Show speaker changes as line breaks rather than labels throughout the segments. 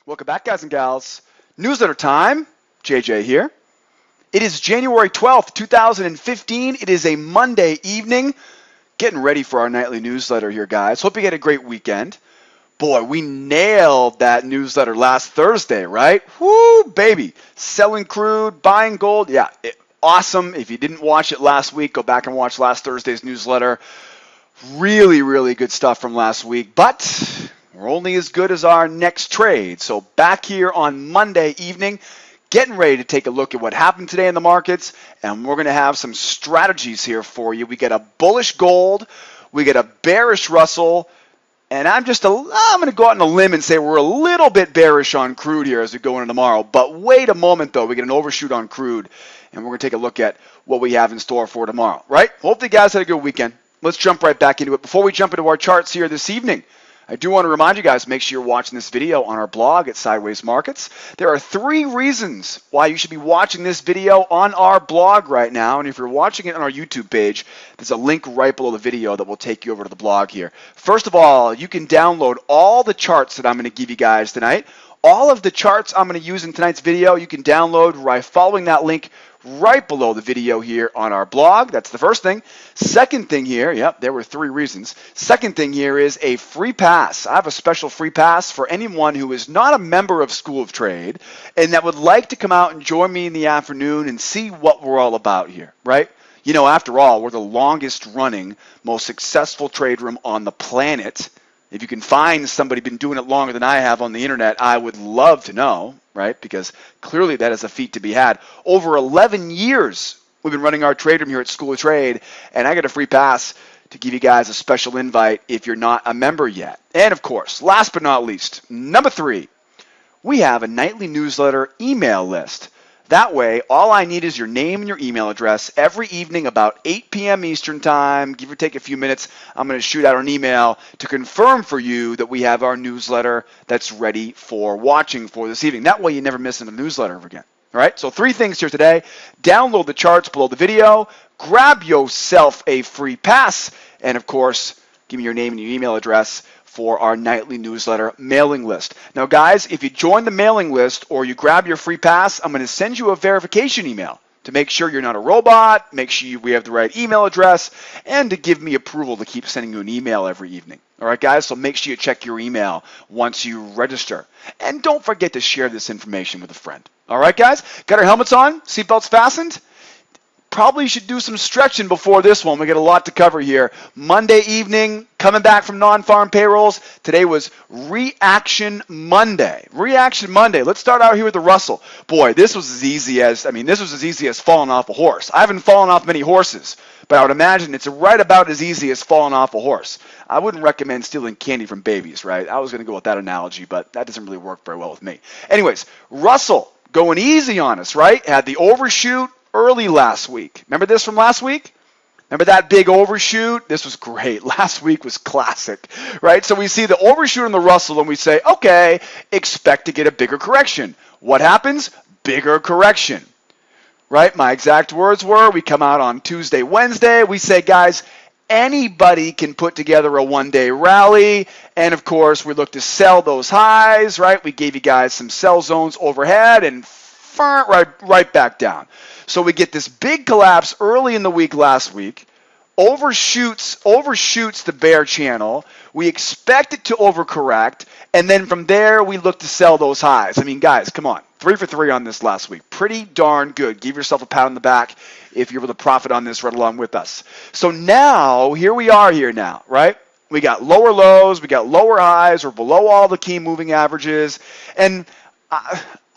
Welcome back, guys and gals. Newsletter time. JJ here. It is January 12th, 2015. It is a Monday evening. Getting ready for our nightly newsletter here, guys. Hope you had a great weekend. Boy, we nailed that newsletter last Thursday, right? Woo, baby. Selling crude, buying gold. Yeah, awesome. If you didn't watch it last week, go back and watch last Thursday's newsletter. Really, really good stuff from last week. But we're only as good as our next trade. So back here on Monday evening, getting ready to take a look at what happened today in the markets, and we're going to have some strategies here for you. We get a bullish gold, we get a bearish Russell, and I'm going to go out on a limb and say we're a little bit bearish on crude here as we go into tomorrow. But wait a moment, though. We get an overshoot on crude, and we're going to take a look at what we have in store for tomorrow, right? Hope you guys had a good weekend. Let's jump right back into it. Before we jump into our charts here this evening, I do want to remind you guys, make sure you're watching this video on our blog at Sideways Markets. There are 3 reasons why you should be watching this video on our blog right now. And if you're watching it on our YouTube page, there's a link right below the video that will take you over to the blog here. First of all, you can download all the charts that I'm going to give you guys tonight. All of the charts I'm going to use in tonight's video, you can download right following that link right below the video here on our blog. That's the first thing. Second thing here, yep, there were 3 reasons. Second thing here is a free pass. I have a special free pass for anyone who is not a member of School of Trade and that would like to come out and join me in the afternoon and see what we're all about here, right? You know, after all, we're the longest running, most successful trade room on the planet. If you can find somebody been doing it longer than I have on the internet, I would love to know, right? Because clearly that is a feat to be had. Over 11 years, we've been running our trade room here at School of Trade, and I got a free pass to give you guys a special invite if you're not a member yet. And of course, last but not least, number 3, we have a nightly newsletter email list. That way, all I need is your name and your email address. Every evening about 8 p.m. Eastern Time, give or take a few minutes, I'm going to shoot out an email to confirm for you that we have our newsletter that's ready for watching for this evening. That way you never miss a newsletter ever again. All right, so 3 things here today. Download the charts below the video, grab yourself a free pass, and of course, give me your name and your email address for our nightly newsletter mailing list. Now, guys, if you join the mailing list or you grab your free pass, I'm going to send you a verification email to make sure you're not a robot, make sure we have the right email address, and to give me approval to keep sending you an email every evening. All right, guys, so make sure you check your email once you register. And don't forget to share this information with a friend. All right, guys, got our helmets on, seatbelts fastened? Probably should do some stretching before this one. We got a lot to cover here. Monday evening, coming back from non-farm payrolls. Today was Reaction Monday. Reaction Monday. Let's start out here with the Russell. Boy, this was as easy as falling off a horse. I haven't fallen off many horses, but I would imagine it's right about as easy as falling off a horse. I wouldn't recommend stealing candy from babies, right? I was going to go with that analogy, but that doesn't really work very well with me. Anyways, Russell going easy on us, right? Had the overshoot early last week. Remember this from last week? Remember that big overshoot? This was great. Last week was classic, right? So we see the overshoot in the Russell and we say, okay, expect to get a bigger correction. What happens? Bigger correction, right? My exact words were, we come out on Tuesday, Wednesday. We say, guys, anybody can put together a one-day rally. And of course, we look to sell those highs, right? We gave you guys some sell zones overhead and right back down. So we get this big collapse early in the week last week, overshoots the bear channel. We expect it to overcorrect, and then from there we look to sell those highs. I mean, guys, come on. 3 for 3 on this last week. Pretty darn good. Give yourself a pat on the back if you're able to profit on this right along with us. So now, here we are here now, right? We got lower lows, we got lower highs, we're below all the key moving averages, and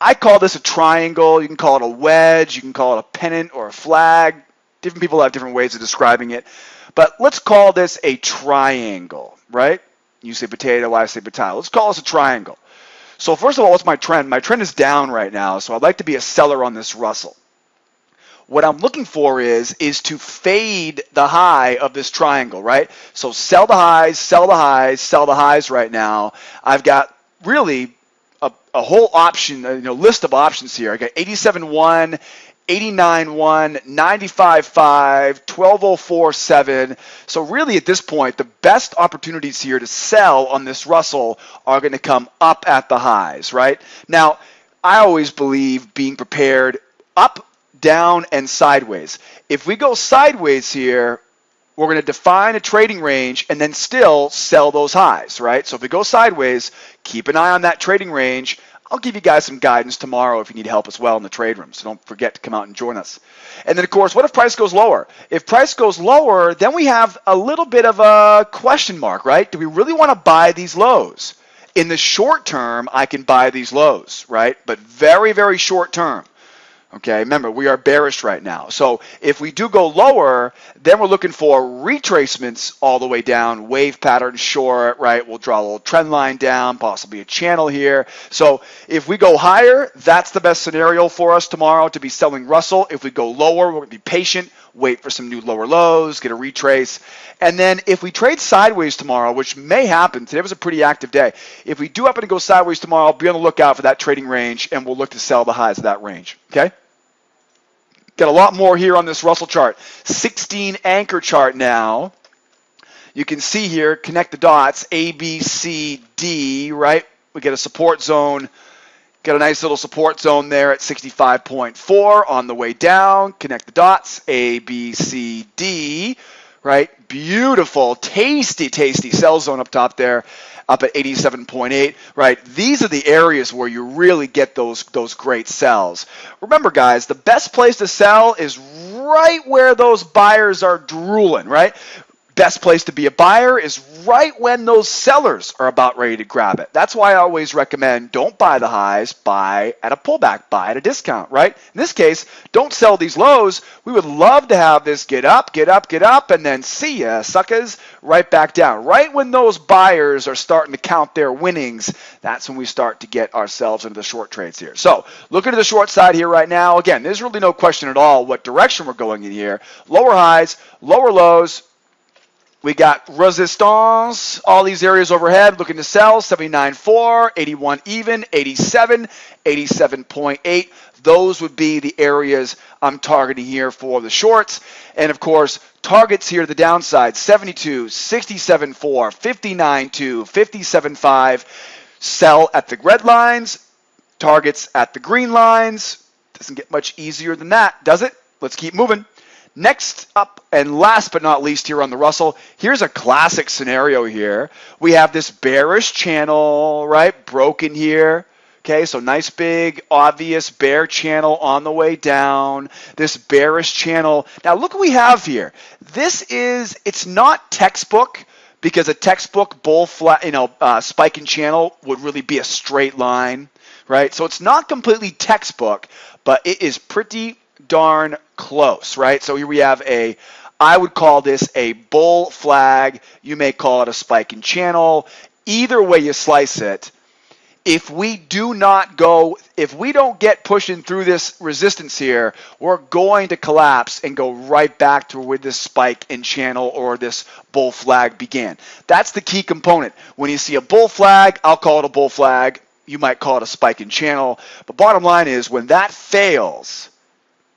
I call this a triangle. You can call it a wedge. You can call it a pennant or a flag. Different people have different ways of describing it. But let's call this a triangle, right? You say potato, I say potato. Let's call this a triangle. So first of all, what's my trend? My trend is down right now, so I'd like to be a seller on this Russell. What I'm looking for is to fade the high of this triangle, right? So sell the highs, sell the highs, sell the highs right now. I've got really a whole option, list of options here. I got 87.1, 89.1, 95.5, 12.04.7. So really at this point, the best opportunities here to sell on this Russell are going to come up at the highs, right? Now, I always believe being prepared up, down, and sideways. If we go sideways here, we're going to define a trading range and then still sell those highs, right? So if we go sideways, keep an eye on that trading range. I'll give you guys some guidance tomorrow if you need help as well in the trade room, so don't forget to come out and join us. And then, of course, what if price goes lower? If price goes lower, then we have a little bit of a question mark, right? Do we really want to buy these lows? In the short term, I can buy these lows, right? But very, very short term. Okay, remember, we are bearish right now. So if we do go lower, then we're looking for retracements all the way down, wave pattern short, right? We'll draw a little trend line down, possibly a channel here. So if we go higher, that's the best scenario for us tomorrow to be selling Russell. If we go lower, we're going to be patient, wait for some new lower lows, get a retrace. And then if we trade sideways tomorrow, which may happen, today was a pretty active day. If we do happen to go sideways tomorrow, be on the lookout for that trading range, and we'll look to sell the highs of that range, okay? Got a lot more here on this Russell chart. 16 anchor chart now. You can see here, connect the dots, A, B, C, D, right? We get a support zone. Got a nice little support zone there at 65.4 on the way down. Connect the dots, A, B, C, D, right? Beautiful, tasty, tasty sell zone up top there, up at 87.8, right? These are the areas where you really get those great sells. Remember, guys, the best place to sell is right where those buyers are drooling, right? Best place to be a buyer is right when those sellers are about ready to grab it. That's why I always recommend don't buy the highs, buy at a pullback, buy at a discount, right? In this case, don't sell these lows. We would love to have this get up, and then see ya, suckers, right back down. Right when those buyers are starting to count their winnings, that's when we start to get ourselves into the short trades here. So looking to the short side here right now, again, there's really no question at all what direction we're going in here. Lower highs, lower lows. We got resistance, all these areas overhead, looking to sell, 79.4, 81 even, 87, 87.8. Those would be the areas I'm targeting here for the shorts. And, of course, targets here to the downside, 72, 67.4, 59.2, 57.5. Sell at the red lines, targets at the green lines. Doesn't get much easier than that, does it? Let's keep moving. Next up, and last but not least here on the Russell, here's a classic scenario here. We have this bearish channel, right, broken here. Okay, so nice big, obvious bear channel on the way down. This bearish channel. Now look what we have here. It's not textbook, because a textbook bull flat, spike and channel would really be a straight line, right? So it's not completely textbook, but it is pretty darn close, right? So here we have I would call this a bull flag. You may call it a spike and channel. Either way you slice it, if we don't get pushing through this resistance here, we're going to collapse and go right back to where this spike and channel or this bull flag began. That's the key component. When you see a bull flag, I'll call it a bull flag. You might call it a spike and channel. But bottom line is, when that fails,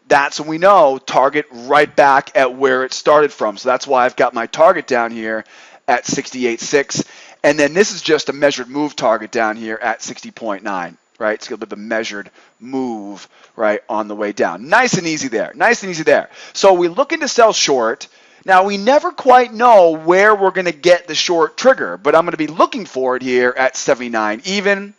that's when we know target right back at where it started from. So that's why I've got my target down here at 68.6. And then this is just a measured move target down here at 60.9, right? It's a little bit of a measured move, right, on the way down. Nice and easy there. Nice and easy there. So we're looking to sell short. Now, we never quite know where we're going to get the short trigger, but I'm going to be looking for it here at 79 even.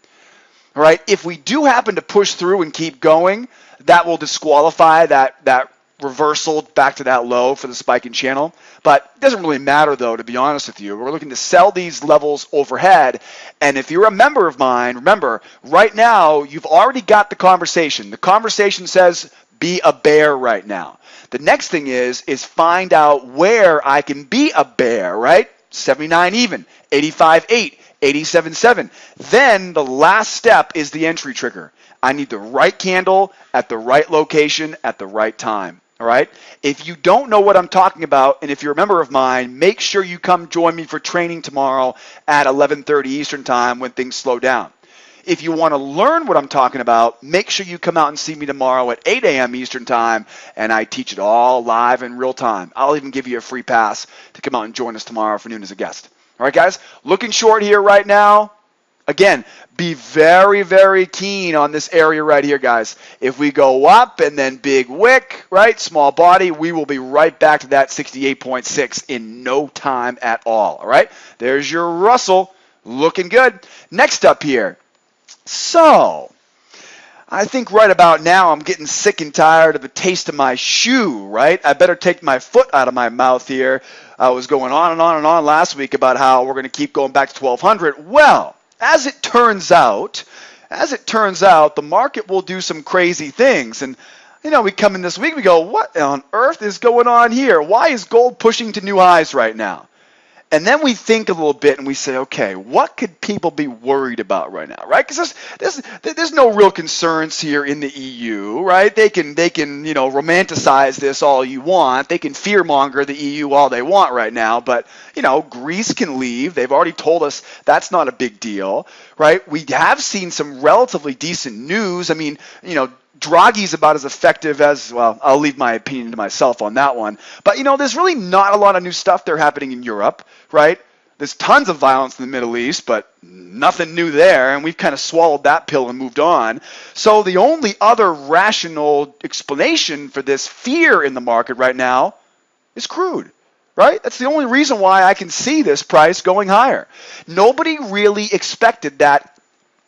All right, if we do happen to push through and keep going, that will disqualify that reversal back to that low for the spike and channel. But it doesn't really matter, though, to be honest with you. We're looking to sell these levels overhead. And if you're a member of mine, remember, right now, you've already got the conversation. The conversation says, be a bear right now. The next thing is find out where I can be a bear, right? 79 even, 85.8, 87.7. Then the last step is the entry trigger. I need the right candle at the right location at the right time. All right? If you don't know what I'm talking about, and if you're a member of mine, make sure you come join me for training tomorrow at 11:30 Eastern Time when things slow down. If you want to learn what I'm talking about, make sure you come out and see me tomorrow at 8 a.m. Eastern Time, and I teach it all live in real time. I'll even give you a free pass to come out and join us tomorrow afternoon as a guest. All right, guys, looking short here right now. Again, be very, very keen on this area right here, guys. If we go up and then big wick, right, small body, we will be right back to that 68.6 in no time at all right? There's your Russell. Looking good. Next up here. So, I think right about now I'm getting sick and tired of the taste of my shoe, right? I better take my foot out of my mouth here. I was going on and on and on last week about how we're going to keep going back to 1200. Well, as it turns out, the market will do some crazy things. And, we come in this week, we go, what on earth is going on here? Why is gold pushing to new highs right now? And then we think a little bit and we say, okay, what could people be worried about right now, right? Because there's no real concerns here in the EU, right? They can romanticize this all you want. They can fearmonger the EU all they want right now. But, Greece can leave. They've already told us that's not a big deal, right? We have seen some relatively decent news. I mean, Draghi's about as effective as, well, I'll leave my opinion to myself on that one. But, there's really not a lot of new stuff there happening in Europe, right? There's tons of violence in the Middle East, but nothing new there, and we've kind of swallowed that pill and moved on. So the only other rational explanation for this fear in the market right now is crude, right? That's the only reason why I can see this price going higher. Nobody really expected that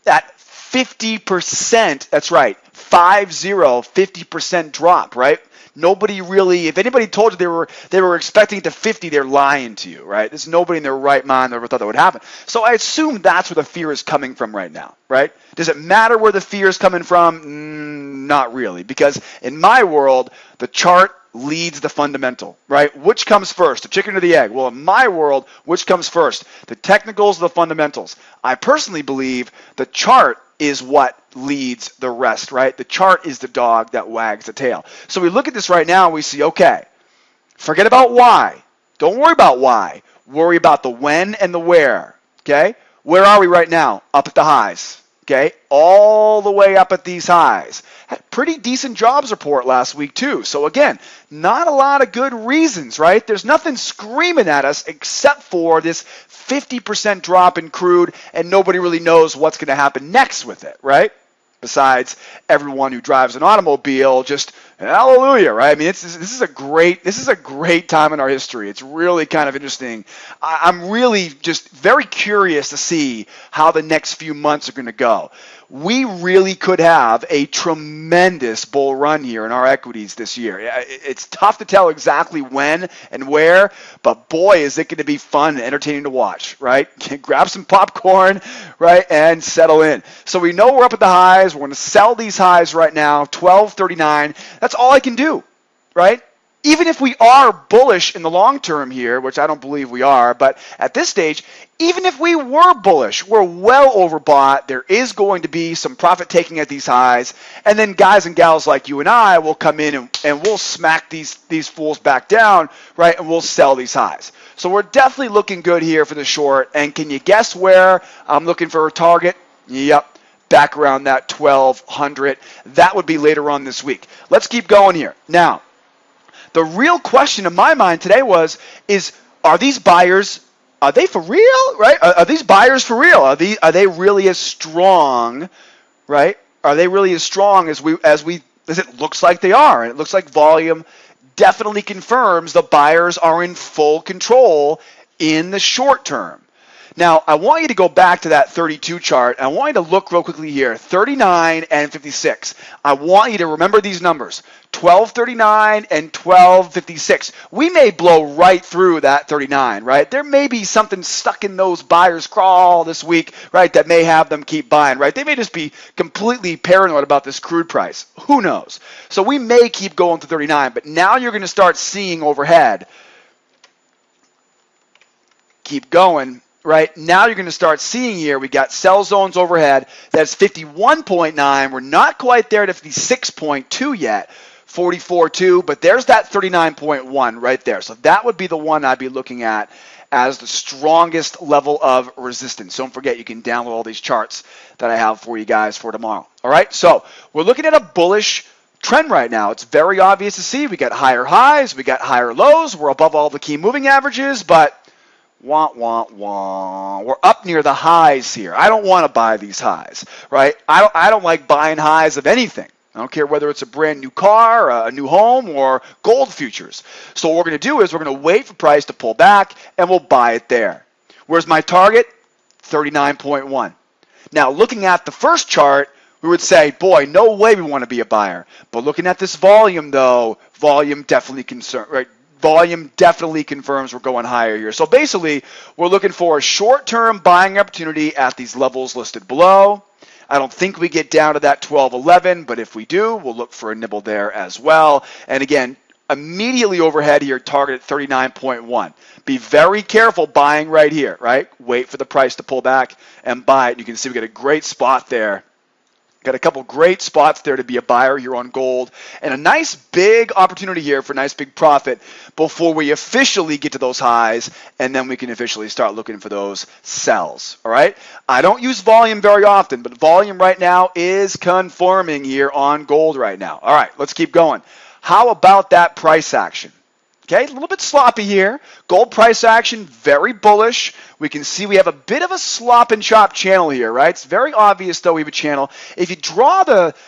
50%, that's right, 50% drop, right? Nobody really, if anybody told you they were expecting it to 50, they're lying to you, right? There's nobody in their right mind that ever thought that would happen. So I assume that's where the fear is coming from right now, right? Does it matter where the fear is coming from? Not really, because in my world, the chart leads the fundamental, right? Which comes first, the chicken or the egg? Well, in my world, which comes first? The technicals or the fundamentals? I personally believe the chart is what leads the rest, right? The chart is the dog that wags the tail. So we look at this right now and we see, okay, forget about why. Don't worry about why. Worry about the when and the where, okay? Where are we right now? Up at the highs, okay? All the way up at these highs. Had pretty decent jobs report last week too. So again, not a lot of good reasons, right? There's nothing screaming at us except for this 50% drop in crude, and nobody really knows what's going to happen next with it, right? Besides everyone who drives an automobile, just hallelujah, right? I mean, this is a great time in our history. It's really kind of interesting. I'm really just very curious to see how the next few months are going to go. We really could have a tremendous bull run here in our equities this year. It's tough to tell exactly when and where, but boy, is it going to be fun and entertaining to watch, right? Grab some popcorn, right, and settle in. So we know we're up at the highs. We're going to sell these highs right now, 1239. That's all I can do, right? Even if we are bullish in the long term here, which I don't believe we are, but at this stage, even if we were bullish, we're well overbought. There is going to be some profit taking at these highs, and then guys and gals like you and I will come in and we'll smack these fools back down, right, and we'll sell these highs. So we're definitely looking good here for the short, and can you guess where I'm looking for a target? Yep, back around that 1200. That would be later on this week. Let's keep going here. Now, the real question in my mind today are these buyers, are they for real, right? Are these buyers for real? Are they really as strong, right? Are they really as strong as it looks like they are? And it looks like volume definitely confirms the buyers are in full control in the short term. Now, I want you to go back to that 32 chart. I want you to look real quickly here, 39 and 56. I want you to remember these numbers, 1239 and 1256. We may blow right through that 39, right? There may be something stuck in those buyers' crawl this week, right, that may have them keep buying, right? They may just be completely paranoid about this crude price. Who knows? So we may keep going to 39, but now you're going to start seeing overhead. Keep going. Right now, you're going to start seeing here, we got sell zones overhead. That's 51.9. We're not quite there to 56.2 yet, 44.2, but there's that 39.1 right there. So that would be the one I'd be looking at as the strongest level of resistance. Don't forget, you can download all these charts that I have for you guys for tomorrow. All right, so we're looking at a bullish trend right now. It's very obvious to see. We got higher highs, we got higher lows. We're above all the key moving averages, but wah, wah, wah. We're up near the highs here. I don't want to buy these highs, right? I don't like buying highs of anything. I don't care whether it's a brand new car, a new home, or gold futures. So what we're going to do is we're going to wait for price to pull back, and we'll buy it there. Where's my target? 39.1. Now, looking at the first chart, we would say, boy, no way we want to be a buyer. But looking at this volume, though, volume definitely confirms we're going higher here. So basically, we're looking for a short-term buying opportunity at these levels listed below. I don't think we get down to that 12.11, but if we do, we'll look for a nibble there as well. And again, immediately overhead here, target at 39.1. Be very careful buying right here, right? Wait for the price to pull back and buy it. You can see we got a great spot there. Got a couple great spots there to be a buyer here on gold, and a nice big opportunity here for a nice big profit before we officially get to those highs, and then we can officially start looking for those sells. All right, I don't use volume very often, but volume right now is confirming here on gold right now. All right, let's keep going. How about that price action? Okay, a little bit sloppy here. Gold price action, very bullish. We can see we have a bit of a slop and chop channel here, right? It's very obvious, though, we have a channel. If you draw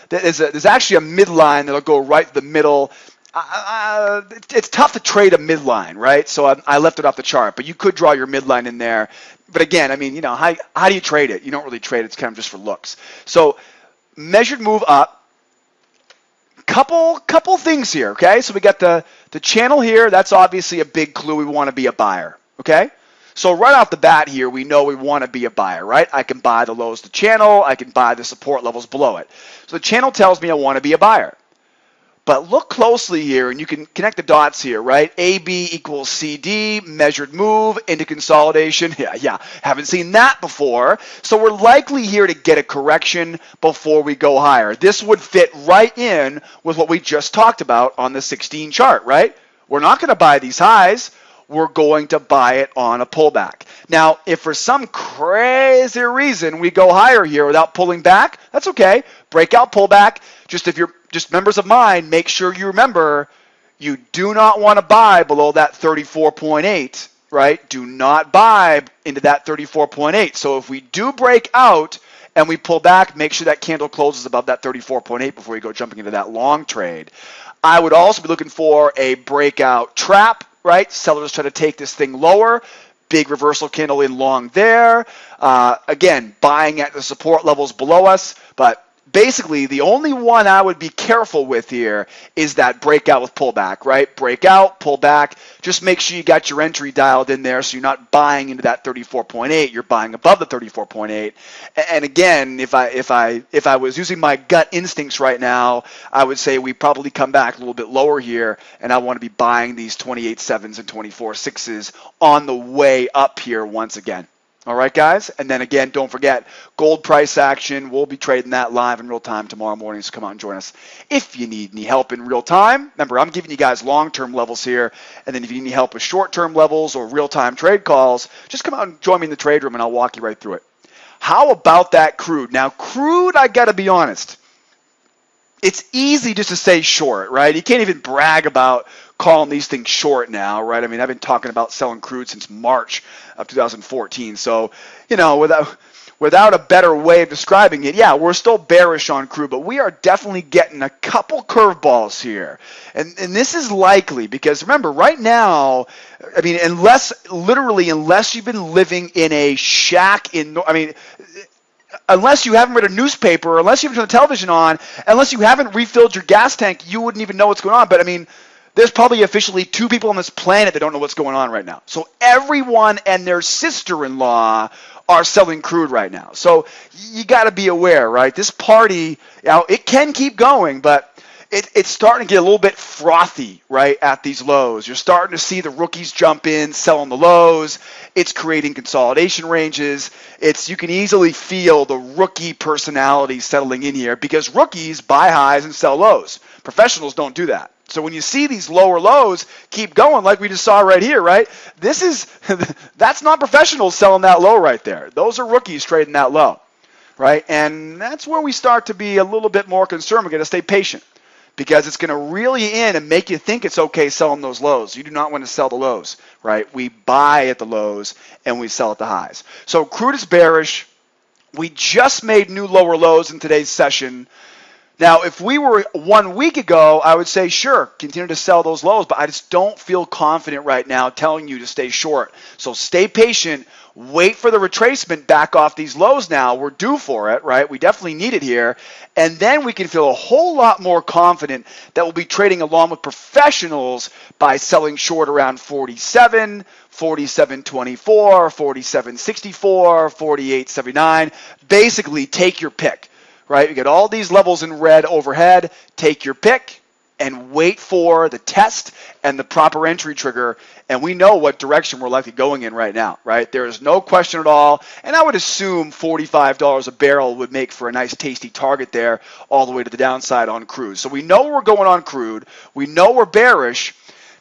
there's actually a midline that'll go right to the middle. It's tough to trade a midline, right? So I left it off the chart, but you could draw your midline in there. But again, I mean, how do you trade it? You don't really trade it. It's kind of just for looks. So measured move up. Couple things here, okay? So we got the channel here. That's obviously a big clue. We want to be a buyer, okay? So right off the bat here, we know we want to be a buyer, right? I can buy the lows of the channel. I can buy the support levels below it. So the channel tells me I want to be a buyer. But look closely here, and you can connect the dots here, right? AB equals CD, measured move into consolidation. Yeah, haven't seen that before. So we're likely here to get a correction before we go higher. This would fit right in with what we just talked about on the 16 chart, right? We're not going to buy these highs. We're going to buy it on a pullback. Now, if for some crazy reason we go higher here without pulling back, that's okay. Breakout, pullback. If you're just members of mine, make sure you remember you do not want to buy below that 34.8, right? Do not buy into that 34.8. So if we do break out and we pull back, make sure that candle closes above that 34.8 before you go jumping into that long trade. I would also be looking for a breakout trap, right? Sellers try to take this thing lower. Big reversal candle in long there. Again, buying at the support levels below us, but basically, the only one I would be careful with here is that breakout with pullback, right? Breakout, pullback. Just make sure you got your entry dialed in there so you're not buying into that 34.8. You're buying above the 34.8. And again, if I was using my gut instincts right now, I would say we probably come back a little bit lower here, and I want to be buying these 28.7s and 24.6s on the way up here once again. All right, guys? And then again, don't forget, gold price action. We'll be trading that live in real time tomorrow morning, so come out and join us if you need any help in real time. Remember, I'm giving you guys long-term levels here, and then if you need any help with short-term levels or real-time trade calls, just come out and join me in the trade room, and I'll walk you right through it. How about that crude? Now, crude, I got to be honest, it's easy just to say short, right? You can't even brag about calling these things short now, right? I mean, I've been talking about selling crude since March of 2014. So, without a better way of describing it, yeah, we're still bearish on crude, but we are definitely getting a couple curveballs here. And this is likely because, remember, right now, I mean, unless you've been living in a shack unless you haven't read a newspaper, unless you haven't turned the television on, unless you haven't refilled your gas tank, you wouldn't even know what's going on. But I mean, there's probably officially 2 people on this planet that don't know what's going on right now. So everyone and their sister-in-law are selling crude right now. So you got to be aware, right? This party, it can keep going, but it's starting to get a little bit frothy, right, at these lows. You're starting to see the rookies jump in, selling the lows. It's creating consolidation ranges. You can easily feel the rookie personality settling in here because rookies buy highs and sell lows. Professionals don't do that. So when you see these lower lows keep going like we just saw right here, right? That's not professionals selling that low right there. Those are rookies trading that low, right? And that's where we start to be a little bit more concerned. We're going to stay patient because it's going to reel you in and make you think it's okay selling those lows. You do not want to sell the lows, right? We buy at the lows and we sell at the highs. So crude is bearish. We just made new lower lows in today's session. Now, if we were 1 week ago, I would say, sure, continue to sell those lows, but I just don't feel confident right now telling you to stay short. So stay patient, wait for the retracement back off these lows now. We're due for it, right? We definitely need it here. And then we can feel a whole lot more confident that we'll be trading along with professionals by selling short around 47, 47.24, 47.64, 48.79. Basically, take your pick. Right, you get all these levels in red overhead, take your pick, and wait for the test and the proper entry trigger, and we know what direction we're likely going in right now, right? There is no question at all, and I would assume $45 a barrel would make for a nice tasty target there all the way to the downside on crude. So we know we're going on crude. We know we're bearish.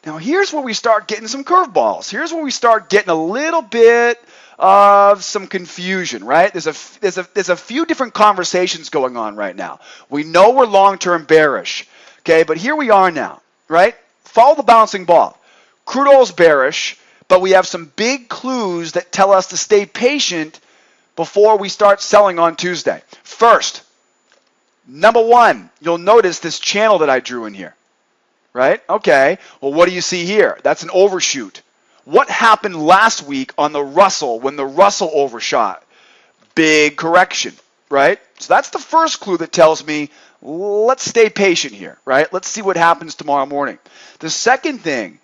Now here's where we start getting some curveballs. Here's where we start getting a little bit of some confusion, right? There's a few different conversations going on right now. We know we're long-term bearish, okay? But here we are now, right? Follow the bouncing ball. Crude oil's bearish, but we have some big clues that tell us to stay patient before we start selling on Tuesday. First, number one, you'll notice this channel that I drew in here, right? Okay, well, what do you see here? That's an overshoot. What happened last week on the Russell when the Russell overshot? Big correction, right? So that's the first clue that tells me let's stay patient here, right? Let's see what happens tomorrow morning. The second thing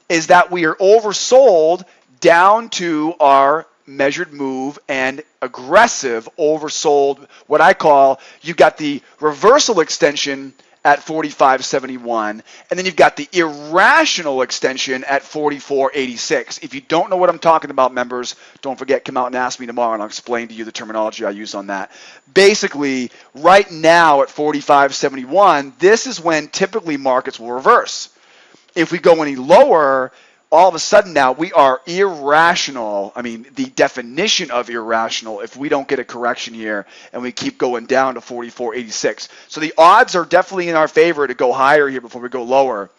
is that we are oversold down to our measured move and aggressive oversold, what I call, you've got the reversal extension at 45.71, and then you've got the irrational extension at 44.86. If you don't know what I'm talking about, members, don't forget, come out and ask me tomorrow, and I'll explain to you the terminology I use on that. Basically, right now at 45.71, this is when typically markets will reverse. If we go any lower, all of a sudden now we are irrational. I mean, the definition of irrational if we don't get a correction here and we keep going down to 44.86. So the odds are definitely in our favor to go higher here before we go lower.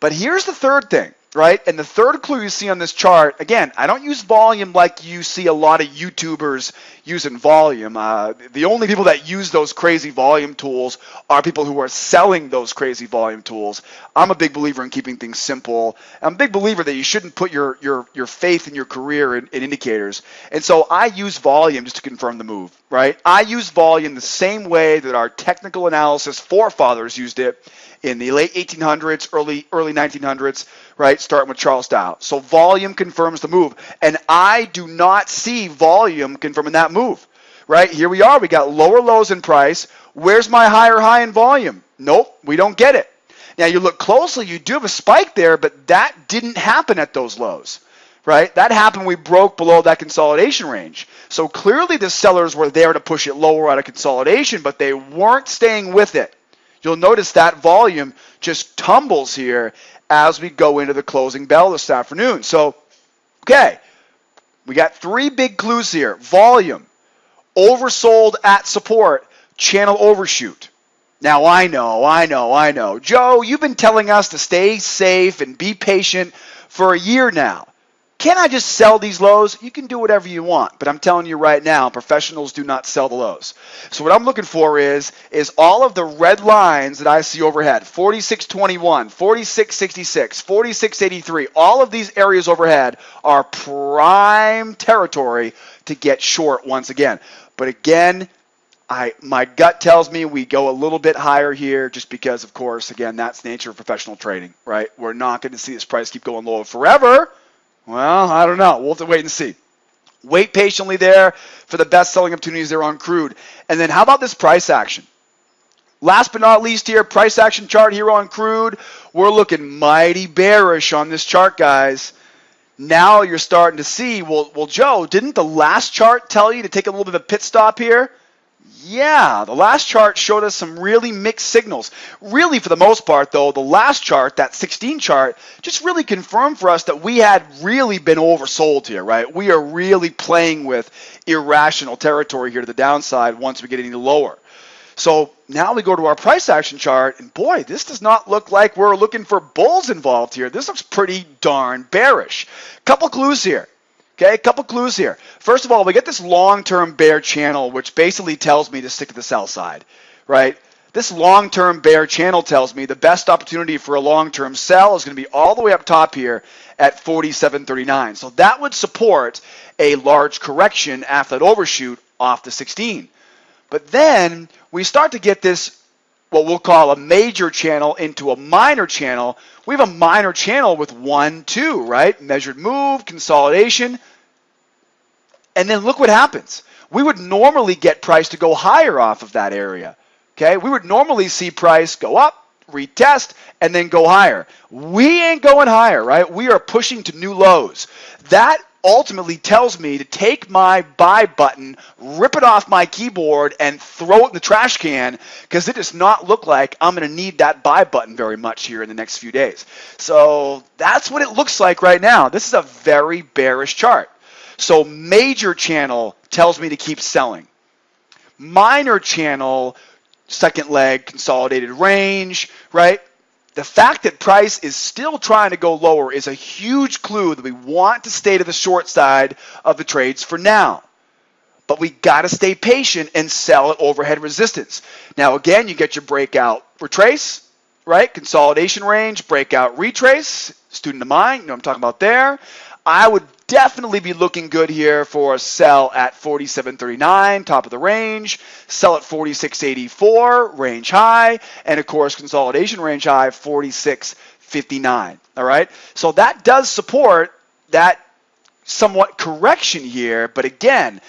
But here's the third thing, right? And the third clue you see on this chart, again, I don't use volume like you see a lot of YouTubers using volume. The only people that use those crazy volume tools are people who are selling those crazy volume tools. I'm a big believer in keeping things simple. I'm a big believer that you shouldn't put your faith in your career in indicators. And so I use volume just to confirm the move, right? I use volume the same way that our technical analysis forefathers used it in the late 1800s, early 1900s, right, starting with Charles Dow. So volume confirms the move. And I do not see volume confirming that move, right? Here we are. We got lower lows in price. Where's my higher high in volume? Nope, we don't get it. Now, you look closely, you do have a spike there, but that didn't happen at those lows, right? That happened when we broke below that consolidation range. So clearly the sellers were there to push it lower out of consolidation, but they weren't staying with it. You'll notice that volume just tumbles here as we go into the closing bell this afternoon. So, okay, we got three big clues here. Volume, oversold at support, channel overshoot. Now, I know. Joe, you've been telling us to stay safe and be patient for a year now. Can I just sell these lows? You can do whatever you want, but I'm telling you right now, professionals do not sell the lows. So what I'm looking for is all of the red lines that I see overhead, 46.21, 46.66, 46.83, all of these areas overhead are prime territory to get short once again. But again, my gut tells me we go a little bit higher here just because, of course, again, that's the nature of professional trading, right? We're not going to see this price keep going lower forever. Well, I don't know. We'll have to wait and see. Wait patiently there for the best selling opportunities there on crude. And then how about this price action? Last but not least here, price action chart here on crude. We're looking mighty bearish on this chart, guys. Now you're starting to see, well, Joe, didn't the last chart tell you to take a little bit of a pit stop here? Yeah, the last chart showed us some really mixed signals. Really, for the most part, though, the last chart, that 16 chart, just really confirmed for us that we had really been oversold here, right? We are really playing with irrational territory here to the downside once we get any lower. So now we go to our price action chart, and boy, this does not look like we're looking for bulls involved here. This looks pretty darn bearish. Couple clues here. Okay, a couple clues here. First of all, we get this long-term bear channel, which basically tells me to stick to the sell side, right? This long-term bear channel tells me the best opportunity for a long-term sell is going to be all the way up top here at 47.39. So that would support a large correction after that overshoot off the 16. But then we start to get this, what we'll call a major channel into a minor channel. We have a minor channel with 1, 2, right? Measured move, consolidation. And then look what happens. We would normally get price to go higher off of that area. Okay? We would normally see price go up, retest, and then go higher. We ain't going higher, right? We are pushing to new lows. That ultimately tells me to take my buy button, rip it off my keyboard, and throw it in the trash can, because it does not look like I'm going to need that buy button very much here in the next few days. So that's what it looks like right now. This is a very bearish chart. So major channel tells me to keep selling. Minor channel, second leg, consolidated range, right? The fact that price is still trying to go lower is a huge clue that we want to stay to the short side of the trades for now. But we got to stay patient and sell at overhead resistance. Now, again, you get your breakout retrace, right? Consolidation range, breakout retrace, student of mine, you know what I'm talking about there. I would definitely be looking good here for a sell at 47.39, top of the range, sell at 46.84, range high, and of course consolidation range high 46.59. All right, so that does support that somewhat correction here, but again,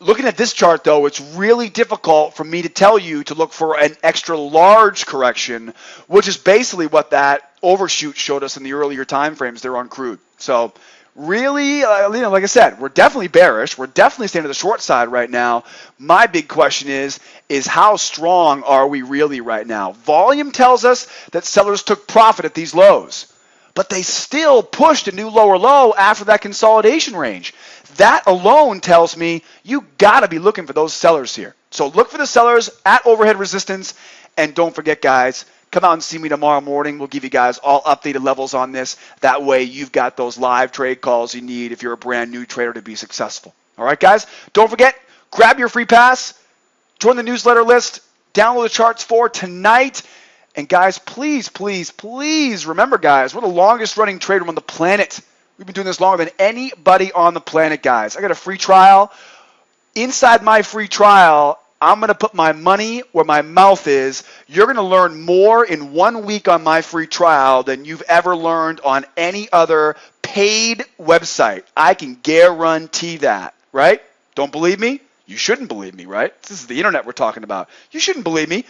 looking at this chart though, it's really difficult for me to tell you to look for an extra large correction, which is basically what that overshoot showed us in the earlier time frames there on crude. So really, like I said, we're definitely bearish. We're definitely staying to the short side right now. My big question is how strong are we really right now? Volume tells us that sellers took profit at these lows, but they still pushed a new lower low after that consolidation range. That alone tells me you got to be looking for those sellers here. So look for the sellers at overhead resistance, and don't forget, guys, come out and see me tomorrow morning. We'll give you guys all updated levels on this. That way you've got those live trade calls you need if you're a brand new trader to be successful. All right, guys? Don't forget, grab your free pass, join the newsletter list, download the charts for tonight. And guys, please, please, please remember, guys, we're the longest running trade room on the planet. We've been doing this longer than anybody on the planet, guys. I got a free trial. Inside my free trial, I'm going to put my money where my mouth is. You're going to learn more in 1 week on my free trial than you've ever learned on any other paid website. I can guarantee that, right? Don't believe me? You shouldn't believe me, right? This is the internet we're talking about. You shouldn't believe me.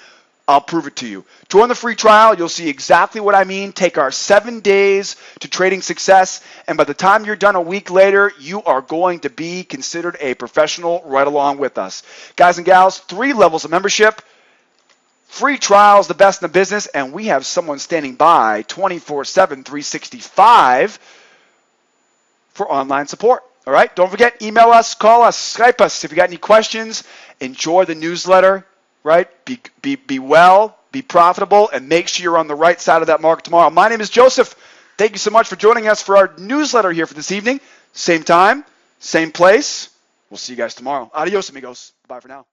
I'll prove it to you. Join the free trial. You'll see exactly what I mean. Take our 7 days to trading success, and by the time you're done a week later, you are going to be considered a professional right along with us. Guys and gals, 3 levels of membership. Free trial is the best in the business, and we have someone standing by 24/7, 365 for online support. All right? Don't forget, email us, call us, Skype us if you got any questions. Enjoy the newsletter. Right? Be well, be profitable, and make sure you're on the right side of that market tomorrow. My name is Joseph. Thank you so much for joining us for our newsletter here for this evening. Same time, same place. We'll see you guys tomorrow. Adios, amigos. Bye for now.